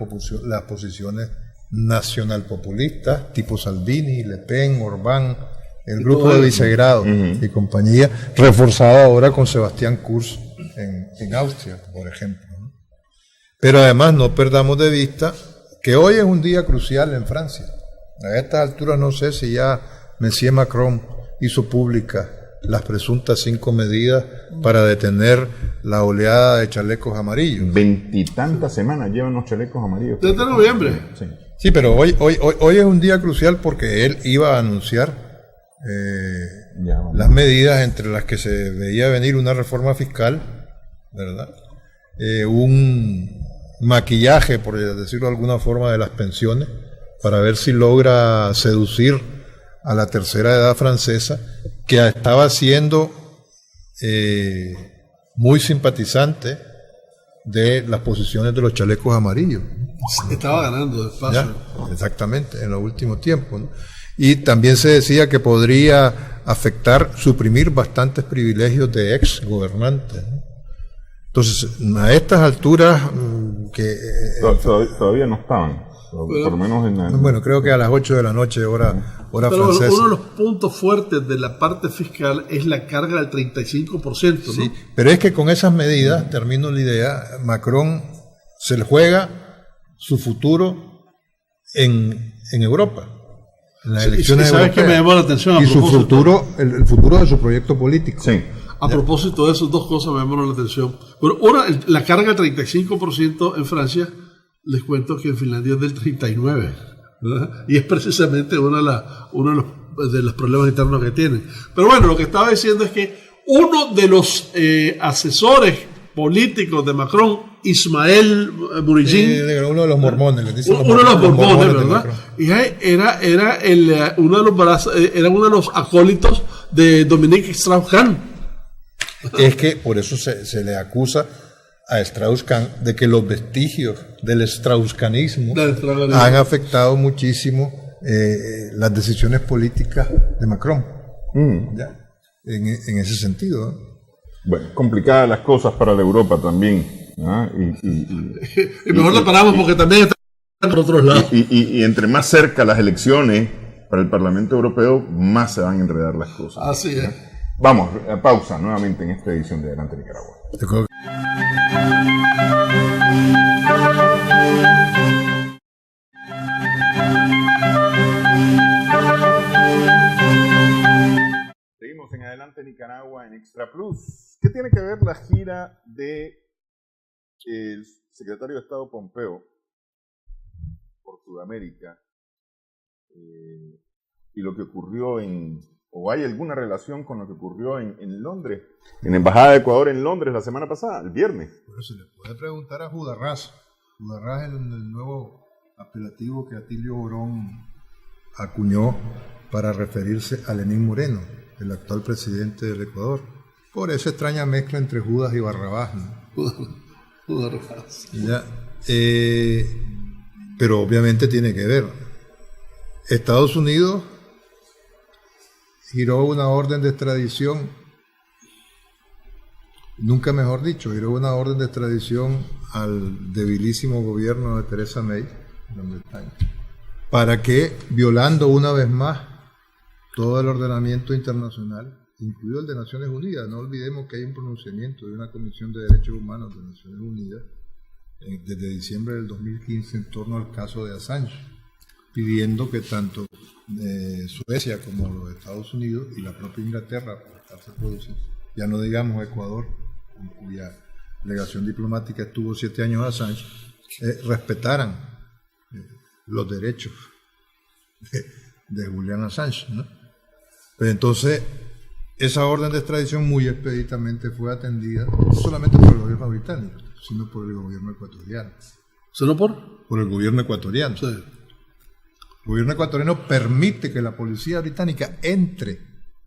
B: posiciones nacionalpopulistas, tipo Salvini, Le Pen, Orbán, el grupo de Visegrado y compañía, reforzado ahora con Sebastián Kurz en Austria, por ejemplo. Pero además no perdamos de vista que hoy es un día crucial en Francia. A estas alturas no sé si ya Monsieur Macron hizo pública las presuntas 5 medidas para detener la oleada de chalecos amarillos.
A: 20 y tantas semanas llevan los chalecos amarillos.
C: Desde noviembre.
B: Sí, pero hoy es un día crucial porque él iba a anunciar las medidas entre las que se veía venir una reforma fiscal, ¿verdad? Un maquillaje, por decirlo de alguna forma, de las pensiones para ver si logra seducir a la tercera edad francesa, que estaba siendo muy simpatizante de las posiciones de los chalecos amarillos.
C: Estaba ganando despacio.
B: Exactamente, en los últimos tiempos, ¿no? Y también se decía que podría afectar, suprimir bastantes privilegios de ex gobernantes, ¿no? Entonces, a estas alturas que
A: todavía no estaban, por lo menos en la...
B: Bueno, creo que a las 8 de la noche hora francesa.
C: Uno de los puntos fuertes de la parte fiscal es la carga del 35%, ¿no?
B: Sí, pero es que con esas medidas, termino la idea, Macron se le juega su futuro en Europa, en las elecciones
C: ¿sabes
B: europeas.
C: qué me llamó la atención?
B: Y su futuro, el futuro de su proyecto político.
A: Sí.
C: A propósito de esas dos cosas me llamaron la atención. Bueno, la carga del 35% en Francia, les cuento que en Finlandia es del 39%, ¿verdad? Y es precisamente uno de los problemas internos que tienen. Pero bueno, lo que estaba diciendo es que uno de los asesores políticos de Macron, Ismael Bourigin,
B: uno de los mormones, les dicen
C: uno de los mormones, ¿verdad? Y era uno de los acólitos de Dominique Strauss-Kahn.
B: Es que por eso se le acusa a Strauss-Kahn de que los vestigios del strauss-kahnismo han afectado muchísimo las decisiones políticas de Macron. ¿Ya? En ese sentido, ¿no?
A: Bueno, complicadas las cosas para la Europa también, ¿no?
C: Y mejor la paramos porque también está por otros lados.
A: Y entre más cerca las elecciones para el Parlamento Europeo, más se van a enredar las cosas.
C: Así es.
A: Vamos, a pausa nuevamente en esta edición de Adelante Nicaragua. Seguimos en Adelante Nicaragua en Extra Plus. ¿Qué tiene que ver la gira de el secretario de Estado Pompeo por Sudamérica y lo que ocurrió o hay alguna relación con lo que ocurrió en Londres, en la Embajada de Ecuador en Londres la semana pasada, el viernes?
B: Bueno, se le puede preguntar a Judarraz. Judarraz es el nuevo apelativo que Atilio Borón acuñó para referirse a Lenín Moreno, el actual presidente del Ecuador, por esa extraña mezcla entre Judas y Barrabás, ¿no?
C: Judarraz.
B: Ya, pero obviamente tiene que ver. Estados Unidos giró una orden de extradición, nunca mejor dicho, giró una orden de extradición al debilísimo gobierno de Theresa May, Gran Bretaña, para que, violando una vez más todo el ordenamiento internacional, incluido el de Naciones Unidas, no olvidemos que hay un pronunciamiento de una Comisión de Derechos Humanos de Naciones Unidas desde diciembre del 2015 en torno al caso de Assange, pidiendo que tanto Suecia como los Estados Unidos y la propia Inglaterra, por estarse produciendo, ya no digamos Ecuador, cuya delegación diplomática estuvo 7 años a Assange, respetaran los derechos de Julian Assange, ¿no? Pero entonces, esa orden de extradición muy expeditamente fue atendida no solamente por el gobierno británico, sino por el gobierno ecuatoriano.
C: ¿Solo por?
B: Por el gobierno ecuatoriano.
C: Sí.
B: El gobierno ecuatoriano permite que la policía británica entre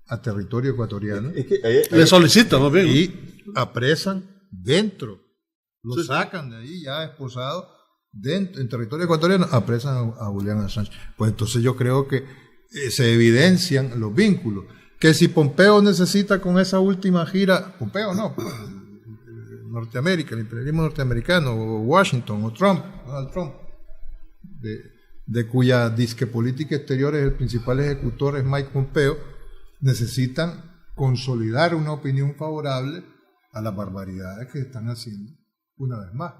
B: a territorio ecuatoriano
C: Le solicita, más bien, ¿no?
B: y apresan dentro, lo sacan de ahí ya esposado, dentro, en territorio ecuatoriano, apresan a Julian Assange. Pues entonces yo creo que se evidencian los vínculos. Que si Pompeo necesita con esa última gira, Pompeo no, Norteamérica, el imperialismo norteamericano, o Washington, o Trump, Donald Trump, de cuya disque política exterior es el principal ejecutor, es Mike Pompeo, necesitan consolidar una opinión favorable a las barbaridades que están haciendo una vez más.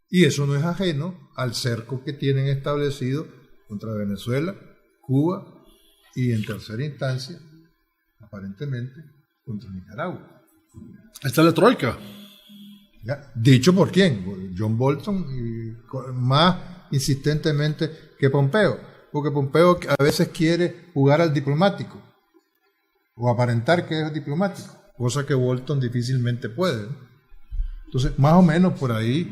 B: Y eso no es ajeno al cerco que tienen establecido contra Venezuela, Cuba y, en tercera instancia, aparentemente, contra Nicaragua.
C: Está la troika.
B: ¿Ya? ¿Dicho por quién? Por John Bolton, y más insistentemente que Pompeo, porque Pompeo a veces quiere jugar al diplomático o aparentar que es diplomático, cosa que Bolton difícilmente puede, ¿no? Entonces, más o menos por ahí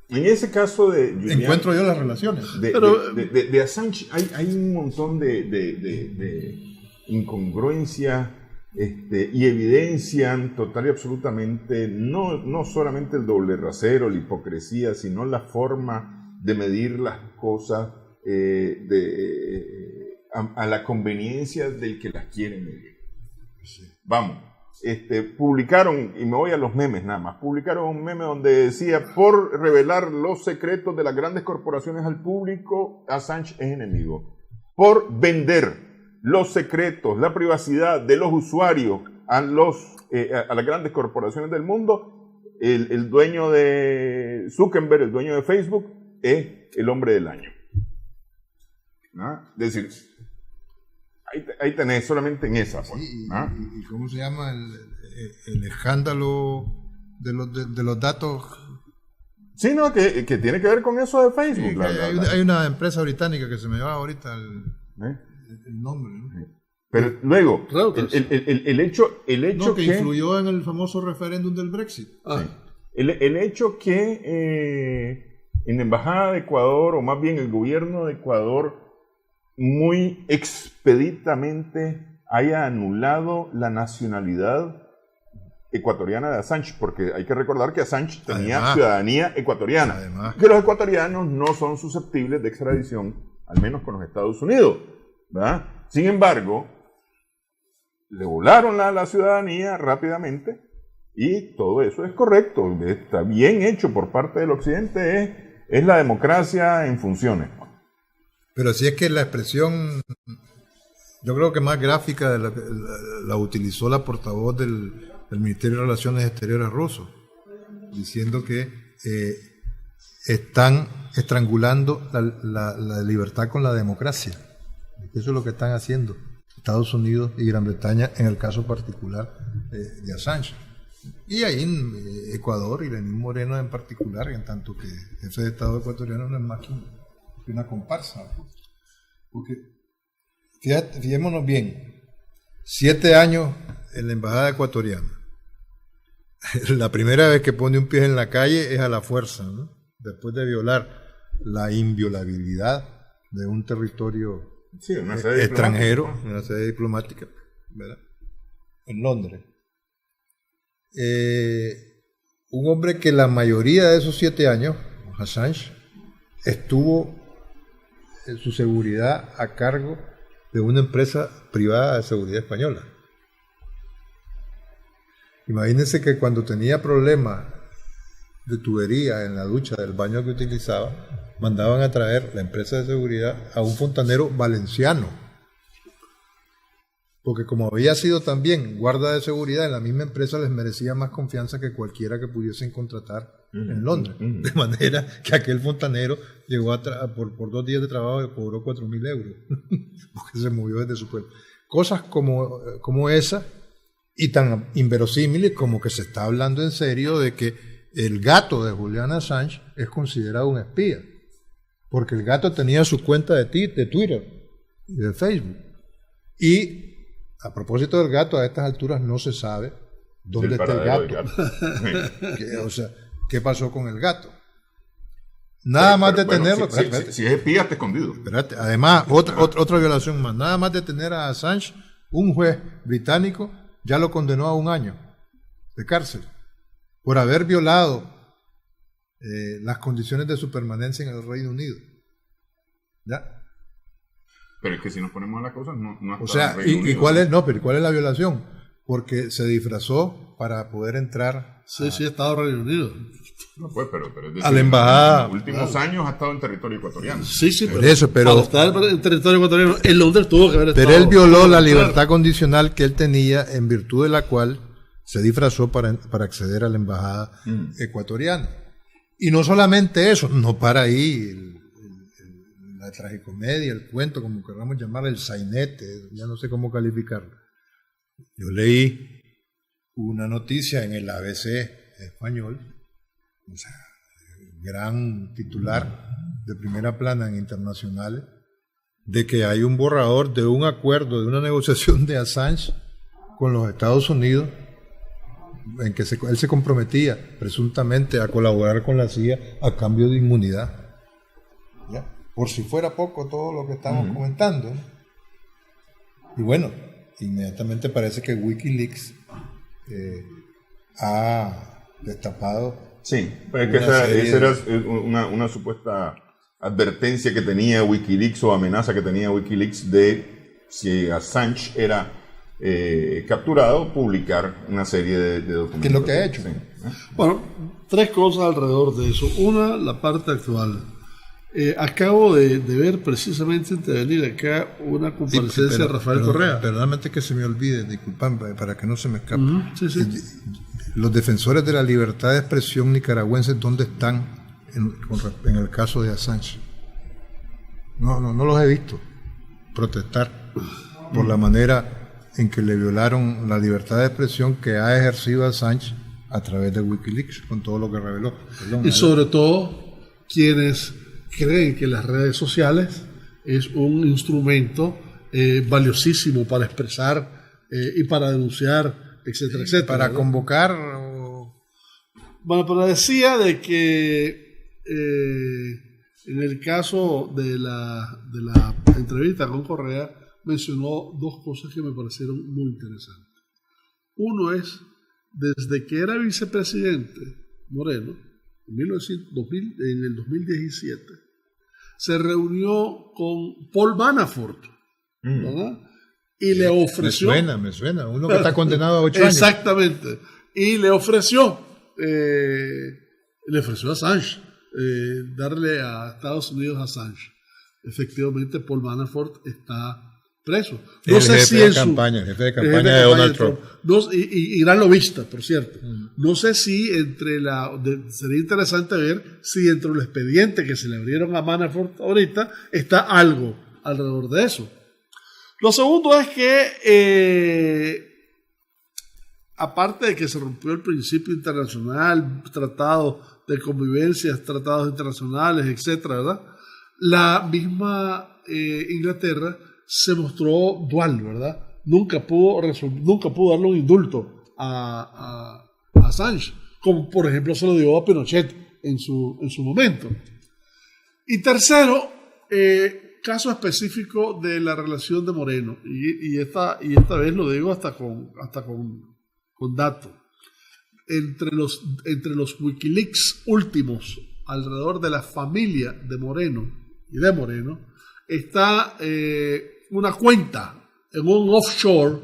A: en ese caso de Julian,
B: encuentro yo las relaciones.
A: De Assange hay un montón de incongruencias y evidencian total y absolutamente no solamente el doble rasero, la hipocresía, sino la forma de medir las cosas a la conveniencia del que las quiere medir. Sí. Vamos, publicaron, y me voy a los memes nada más, publicaron un meme donde decía: por revelar los secretos de las grandes corporaciones al público, Assange es enemigo. Por vender los secretos, la privacidad de los usuarios a las grandes corporaciones del mundo, el dueño de Zuckerberg, el dueño de Facebook, es el hombre del año. ¿No? Es decir, ahí tenés solamente en esa. Pues,
B: sí, y ¿cómo se llama el escándalo de los datos?
A: Sí, no, que tiene que ver con eso de Facebook.
B: Sí, hay una empresa británica que se me va ahorita el nombre, ¿no?
A: Pero luego, el hecho
B: que influyó en el famoso referéndum del Brexit.
A: Sí. El hecho que en la Embajada de Ecuador, o más bien el gobierno de Ecuador, muy expeditamente haya anulado la nacionalidad ecuatoriana de Assange, porque hay que recordar que Assange tenía ciudadanía ecuatoriana, que los ecuatorianos no son susceptibles de extradición, al menos con los Estados Unidos, ¿verdad? Sin embargo, le volaron la ciudadanía rápidamente, y todo eso es correcto, está bien hecho por parte del occidente, es la democracia en funciones.
B: Pero si es que la expresión Yo creo que más gráfica de la utilizó la portavoz del Ministerio de Relaciones Exteriores ruso, diciendo que están estrangulando la libertad con la democracia. Eso es lo que están haciendo Estados Unidos y Gran Bretaña en el caso particular de Assange. Y ahí en Ecuador y Lenín Moreno en particular, en tanto que jefe de Estado ecuatoriano no es más que una comparsa. Porque fijémonos bien, 7 años en la embajada ecuatoriana. La primera vez que pone un pie en la calle es a la fuerza, ¿no? Después de violar la inviolabilidad de un territorio extranjero, una sede diplomática, ¿verdad? En Londres. Un hombre que la mayoría de esos 7 años, Assange, estuvo en su seguridad a cargo de una empresa privada de seguridad española. Imagínense que cuando tenía problemas de tubería en la ducha del baño que utilizaba, mandaban a traer la empresa de seguridad a un fontanero valenciano. Porque como había sido también guarda de seguridad en la misma empresa, les merecía más confianza que cualquiera que pudiesen contratar en Londres. De manera que aquel fontanero llegó por 2 días de trabajo y cobró 4.000 euros. Porque se movió desde su pueblo. Cosas como esa, y tan inverosímiles como que se está hablando en serio de que el gato de Julian Assange es considerado un espía. Porque el gato tenía su cuenta de Twitter y de Facebook. Y a propósito del gato, a estas alturas no se sabe dónde está el gato. O sea, ¿qué pasó con el gato? Nada más de tenerlo.
A: Si es espía, está escondido.
B: Espérate, además, otra violación más. Nada más de tener a Assange, un juez británico ya lo condenó a 1 año de cárcel por haber violado las condiciones de su permanencia en el Reino Unido. ¿Ya?
A: Pero es que si nos ponemos a las cosas, no
B: o sea, ¿y cuál es? No, pero ¿cuál es la violación? Porque se disfrazó para poder entrar.
C: Sí, ha estado en Reino Unido.
A: No, pues, pero es decir,
B: a la embajada.
A: En los últimos años ha estado en territorio ecuatoriano.
C: Sí,
B: pero
C: cuando estaba en territorio ecuatoriano, en Londres tuvo que haber estado.
B: Pero él violó la libertad condicional que él tenía, en virtud de la cual se disfrazó para acceder a la embajada ecuatoriana. Y no solamente eso, no para ahí la tragicomedia, el cuento, como queramos llamar, el sainete, ya no sé cómo calificarlo. Yo leí una noticia en el ABC español, o sea, gran titular de primera plana en internacionales, de que hay un borrador de un acuerdo, de una negociación de Assange con los Estados Unidos, en que él se comprometía presuntamente a colaborar con la CIA a cambio de inmunidad. ¿Ya? Por si fuera poco todo lo que estamos comentando. Y bueno, inmediatamente parece que Wikileaks ha destapado.
A: Sí, pues que esa era una supuesta advertencia que tenía Wikileaks o amenaza que tenía Wikileaks de si Assange era capturado, publicar una serie de documentos.
B: ¿Qué es lo que ha hecho?
A: Sí.
C: Bueno, 3 cosas alrededor de eso. Una, la parte actual. Acabo de ver precisamente intervenir acá una comparecencia de Rafael Correa.
B: Perdóname que se me olvide, disculpan, para que no se me escape. Los defensores de la libertad de expresión nicaragüenses, ¿dónde están en el caso de Assange? No los he visto protestar por la manera en que le violaron la libertad de expresión que ha ejercido Assange a través de Wikileaks, con todo lo que reveló.
C: Y sobre todo, quienes creen que las redes sociales es un instrumento valiosísimo para expresar y para denunciar, etcétera, etcétera.
B: Para convocar.
C: Bueno, pero decía de que en el caso de la entrevista con Correa mencionó 2 cosas que me parecieron muy interesantes. Uno es, desde que era vicepresidente Moreno, en el 2017, se reunió con Paul Manafort, ¿verdad? Y le ofreció...
B: Me suena, uno que está condenado a 8 años.
C: Exactamente. Y le ofreció a Assange, darle a Estados Unidos a Assange. Efectivamente, Paul Manafort está preso. No sé si
B: el jefe de campaña de Donald Trump.
C: Y gran lobista, por cierto. No sé si sería interesante ver si dentro del expediente que se le abrieron a Manafort ahorita está algo alrededor de eso. Lo segundo es que aparte de que se rompió el principio internacional, tratados de convivencia, tratados internacionales, etcétera, ¿verdad? La misma Inglaterra se mostró dual, ¿verdad? Nunca pudo darle un indulto a Assange, como por ejemplo se lo dio a Pinochet en su momento. Y tercero, caso específico de la relación de Moreno, y esta vez lo digo hasta con datos. Entre los Wikileaks últimos alrededor de la familia de Moreno y de Moreno está una cuenta en un offshore,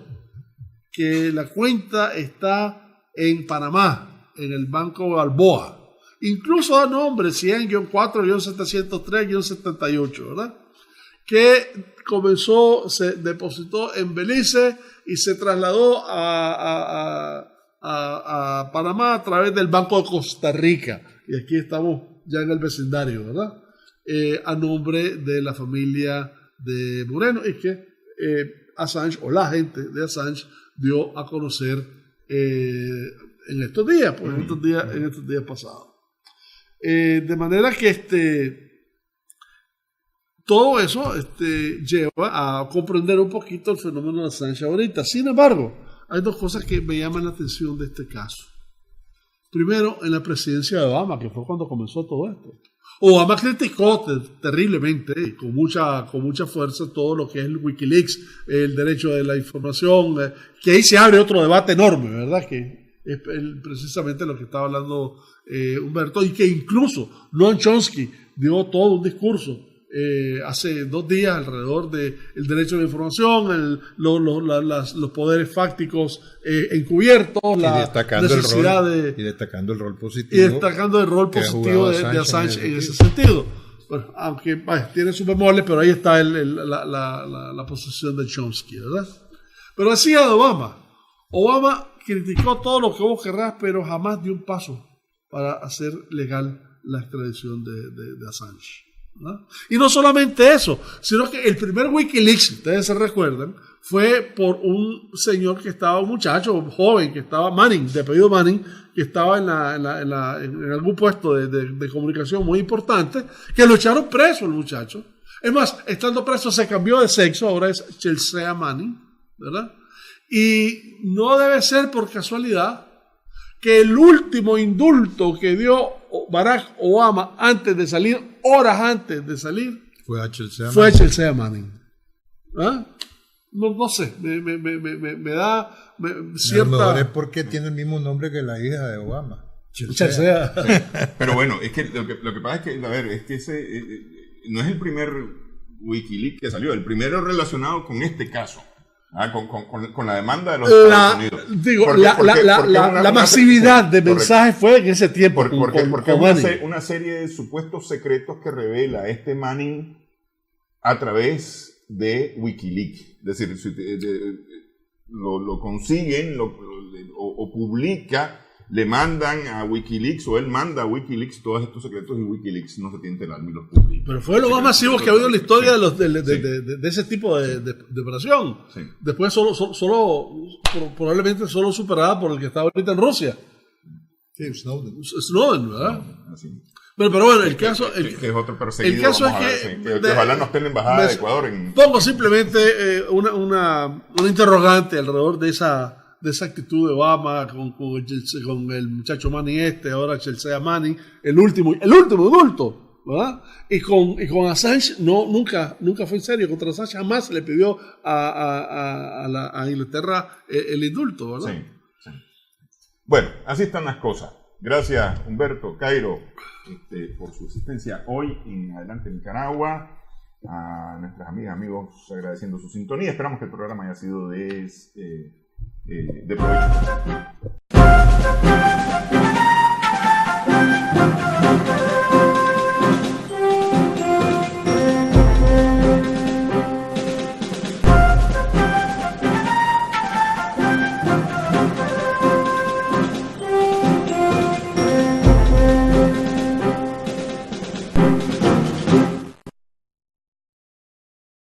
C: que la cuenta está en Panamá, en el Banco Balboa. Incluso da nombre 100-4-703-78, ¿verdad? Que se depositó en Belice y se trasladó a Panamá a través del Banco de Costa Rica. Y aquí estamos ya en el vecindario, ¿verdad? A nombre de la familia de Moreno, y que Assange, o la gente de Assange, dio a conocer en estos días, pues, en estos días pasados. De manera que todo eso lleva a comprender un poquito el fenómeno de Assange ahorita. Sin embargo, hay dos cosas que me llaman la atención de este caso. Primero, en la presidencia de Obama, que fue cuando comenzó todo esto. Obama criticó terriblemente y con mucha fuerza todo lo que es el Wikileaks, el derecho de la información, que ahí se abre otro debate enorme, ¿verdad? Que es precisamente lo que estaba hablando Humberto, y que incluso Noam Chomsky dio todo un discurso hace 2 días alrededor del derecho de la información, los poderes fácticos encubiertos, la necesidad
B: y destacando el rol positivo.
C: Y destacando el rol positivo de Assange en ese sentido. Bueno, aunque tiene sus bemoles, pero ahí está la posición de Chomsky, ¿verdad? Pero decía de Obama. Obama criticó todo lo que vos querrás, pero jamás dio un paso para hacer legal la extradición de Assange, ¿no? Y no solamente eso, sino que el primer Wikileaks, si ustedes se recuerdan, fue por un señor que estaba, un muchacho joven, que estaba Manning, de apellido Manning, que estaba en algún puesto de comunicación muy importante, que lo echaron preso el muchacho. Es más, estando preso se cambió de sexo, ahora es Chelsea Manning, ¿verdad? Y no debe ser por casualidad que el último indulto que dio Barack Obama horas antes de salir, fue a Chelsea Manning. ¿Ah? No sé, me da cierta...
B: A lo mejor es porque tiene el mismo nombre que la hija de Obama.
C: Chelsea.
A: Pero bueno, es que lo que pasa es que, a ver, es que ese no es el primer Wikileaks que salió, el primero relacionado con este caso. Con la demanda de los Estados Unidos.
C: Digo, la masividad de mensajes fue en ese tiempo.
A: Porque una serie de supuestos secretos que revela Manning a través de Wikileaks. Es decir, lo consiguen o publica, le mandan a Wikileaks, o él manda a Wikileaks todos estos secretos, y Wikileaks no se tiene que enterar ni los publica.
C: Pero fue lo más masivo que ha habido en la historia de ese tipo de operación. Sí. Después probablemente solo superada por el que está ahorita en Rusia.
B: Sí,
C: Snowden, ¿verdad? Sí. Pero bueno, el caso...
A: que es otro perseguido.
C: El caso es
A: que ojalá no esté en la embajada de Ecuador.
C: Pongo simplemente una interrogante alrededor de esa actitud de Obama con el muchacho Manning ahora Chelsea Manning, el último indulto, ¿verdad? Y con Assange nunca fue en serio. Contra Assange jamás se le pidió a Inglaterra el indulto, ¿verdad?
A: Sí. Bueno, así están las cosas. Gracias, Humberto, Cairo, por su asistencia hoy en Adelante Nicaragua. A nuestras amigas, amigos, agradeciendo su sintonía. Esperamos que el programa haya sido de provecho.